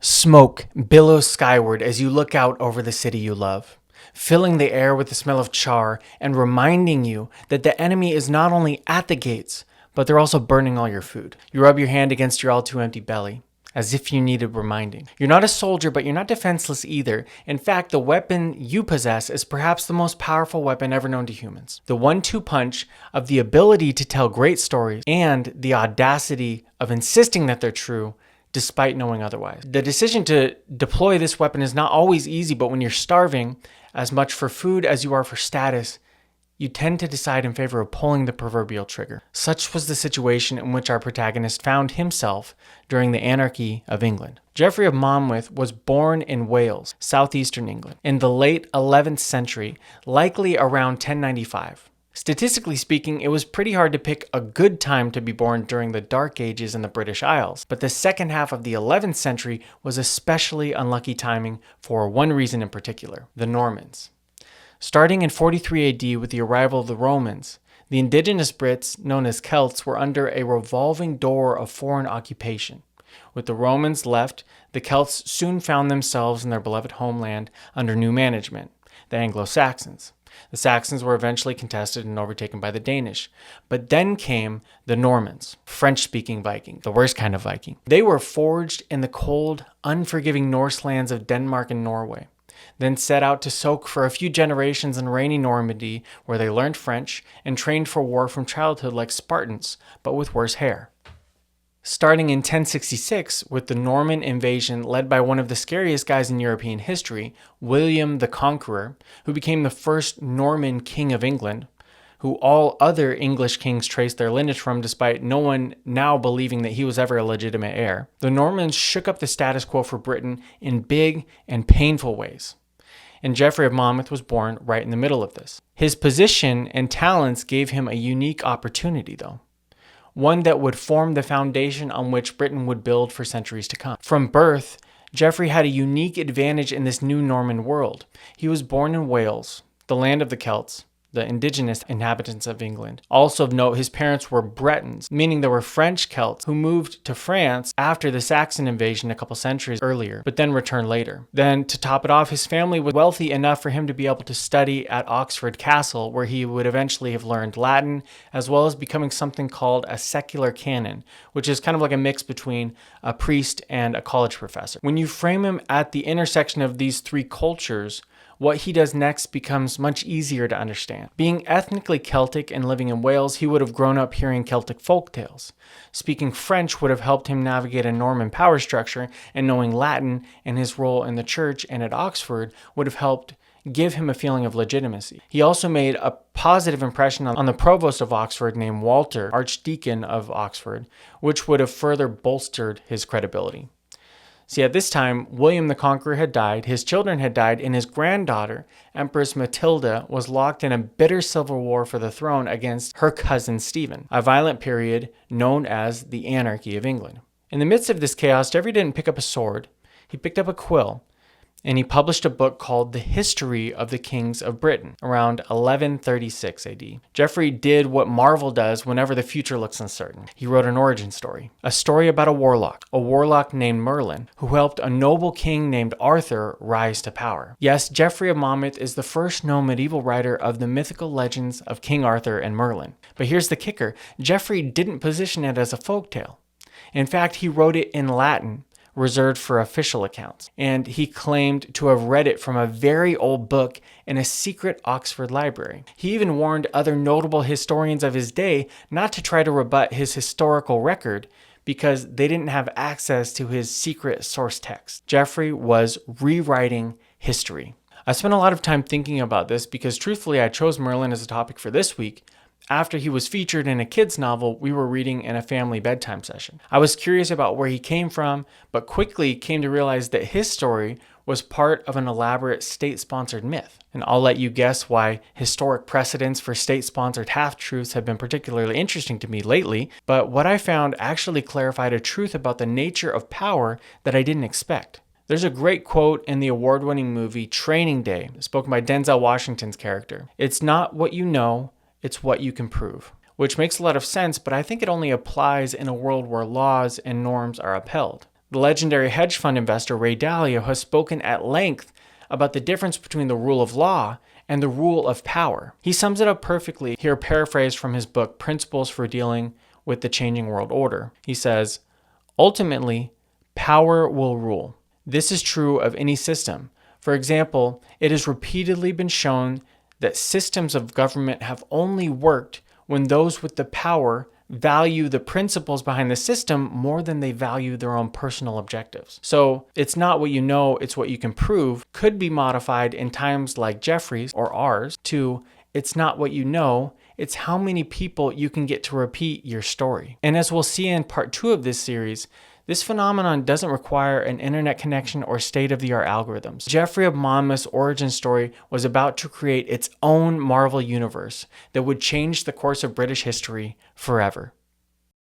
Smoke billows skyward as you look out over the city you love, filling the air with the smell of char and reminding you that the enemy is not only at the gates, but they're also burning all your food. You rub your hand against your all too empty belly, as if you needed reminding. You're not a soldier, but you're not defenseless either. In fact, the weapon you possess is perhaps the most powerful weapon ever known to humans. The 1-2 punch of the ability to tell great stories and the audacity of insisting that they're true despite knowing otherwise. The decision to deploy this weapon is not always easy, but when you're starving as much for food as you are for status, you tend to decide in favor of pulling the proverbial trigger. Such was the situation in which our protagonist found himself during the anarchy of England. Geoffrey of Monmouth was born in Wales, southeastern England, in the late 11th century, likely around 1095. Statistically speaking, it was pretty hard to pick a good time to be born during the Dark Ages in the British Isles, but the second half of the 11th century was especially unlucky timing for one reason in particular: the Normans. Starting in 43 AD with the arrival of the Romans, the indigenous Brits, known as Celts, were under a revolving door of foreign occupation. With the Romans left, the Celts soon found themselves in their beloved homeland under new management, the Anglo-Saxons. The Saxons were eventually contested and overtaken by the Danish. But then came the Normans, French-speaking Vikings, the worst kind of Viking. They were forged in the cold, unforgiving Norse lands of Denmark and Norway, then set out to soak for a few generations in rainy Normandy, where they learned French and trained for war from childhood like Spartans, but with worse hair. Starting in 1066 with the Norman invasion led by one of the scariest guys in European history, William the Conqueror, who became the first Norman king of England, who all other English kings traced their lineage from despite no one now believing that he was ever a legitimate heir. The Normans shook up the status quo for Britain in big and painful ways. And Geoffrey of Monmouth was born right in the middle of this. His position and talents gave him a unique opportunity, though. One that would form the foundation on which Britain would build for centuries to come. From birth, Geoffrey had a unique advantage in this new Norman world. He was born in Wales, the land of the Celts, the indigenous inhabitants of England. Also of note, his parents were Bretons, meaning they were French Celts who moved to France after the Saxon invasion a couple centuries earlier, but then returned later. Then, to top it off, his family was wealthy enough for him to be able to study at Oxford Castle, where he would eventually have learned Latin, as well as becoming something called a secular canon, which is kind of like a mix between a priest and a college professor. When you frame him at the intersection of these three cultures, what he does next becomes much easier to understand. Being ethnically Celtic and living in Wales, he would have grown up hearing Celtic folktales. Speaking French would have helped him navigate a Norman power structure, and knowing Latin and his role in the church and at Oxford would have helped give him a feeling of legitimacy. He also made a positive impression on the provost of Oxford named Walter, Archdeacon of Oxford, which would have further bolstered his credibility. See, at this time, William the Conqueror had died, his children had died, and his granddaughter, Empress Matilda, was locked in a bitter civil war for the throne against her cousin Stephen, a violent period known as the Anarchy of England. In the midst of this chaos, Geoffrey didn't pick up a sword, he picked up a quill, and he published a book called The History of the Kings of Britain around 1136 AD. Geoffrey did what Marvel does whenever the future looks uncertain. He wrote an origin story, a story about a warlock named Merlin, who helped a noble king named Arthur rise to power. Yes, Geoffrey of Monmouth is the first known medieval writer of the mythical legends of King Arthur and Merlin. But here's the kicker: Geoffrey didn't position it as a folktale. In fact, he wrote it in Latin, reserved for official accounts, and he claimed to have read it from a very old book in a secret Oxford library. He even warned other notable historians of his day not to try to rebut his historical record because they didn't have access to his secret source text. Geoffrey was rewriting history. I spent a lot of time thinking about this because truthfully I chose Merlin as a topic for this week after he was featured in a kid's novel we were reading in a family bedtime session. I was curious about where he came from, but quickly came to realize that his story was part of an elaborate state-sponsored myth. And I'll let you guess why historic precedents for state-sponsored half-truths have been particularly interesting to me lately, but what I found actually clarified a truth about the nature of power that I didn't expect. There's a great quote in the award-winning movie Training Day, spoken by Denzel Washington's character. "It's not what you know, it's what you can prove," which makes a lot of sense, but I think it only applies in a world where laws and norms are upheld. The legendary hedge fund investor Ray Dalio has spoken at length about the difference between the rule of law and the rule of power. He sums it up perfectly here, paraphrased from his book, Principles for Dealing with the Changing World Order. He says, ultimately, power will rule. This is true of any system. For example, it has repeatedly been shown that systems of government have only worked when those with the power value the principles behind the system more than they value their own personal objectives. So it's not what you know, it's what you can prove, could be modified in times like Jeffrey's or ours to it's not what you know, it's how many people you can get to repeat your story. And as we'll see in part 2 of this series, this phenomenon doesn't require an internet connection or state-of-the-art algorithms. Jeffrey of Monmouth's origin story was about to create its own Marvel universe that would change the course of British history forever.